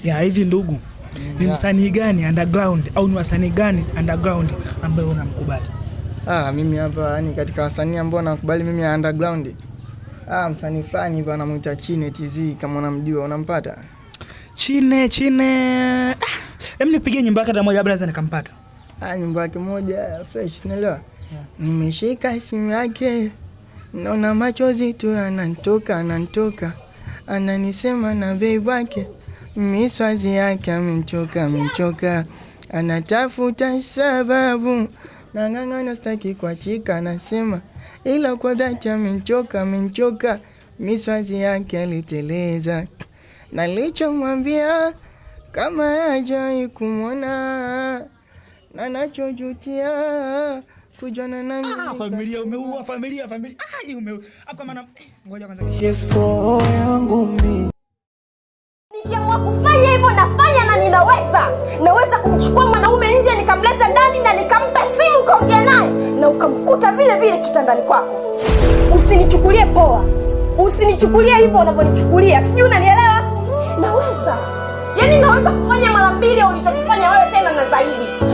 Ya hivi ndugu, ni msanii gani underground au ni wasanii gani underground ambao unamkubali? Mimi hapa yani katika wasanii ambao nakubali mimi underground. Msanii fulani hivi anamuita Chine TZ, kama unamjua unampata? Chine. Hem, nipigie nyimbo yake moja labda naweza nikampata. Nyimbo yake moja fresh, unaelewa? Nimeshika simu yake, naona machozi tu ananitoka. Ananisema na babe wake, miswazi yake amemchoka. Anatafuta sababu, nang'ang'ana sitaki kuachika, anasema ila kwa dhati amemchoka. Miswazi yake aliteleza, nalichomwambia kama hajai kumwona, na nachojutia kujana nami. Familia umeua familia. Hii umeua. Hapo kama na ngoja kwanza. Yes bro yangu mimi. Nikiamua kufanya hivyo nafanya na ninaweza. Naweza kumchukua mwanaume nje nikamleta ndani na nikampa simu kaongea naye na ukamkuta vile vile kitandani kwako. Usinichukulie poa. Usinichukulie hivyo unavyonichukulia. Sijui unanielewa? Naweza. Yaani naweza kufanya mara mbili au nitafanya wewe tena na zaidi.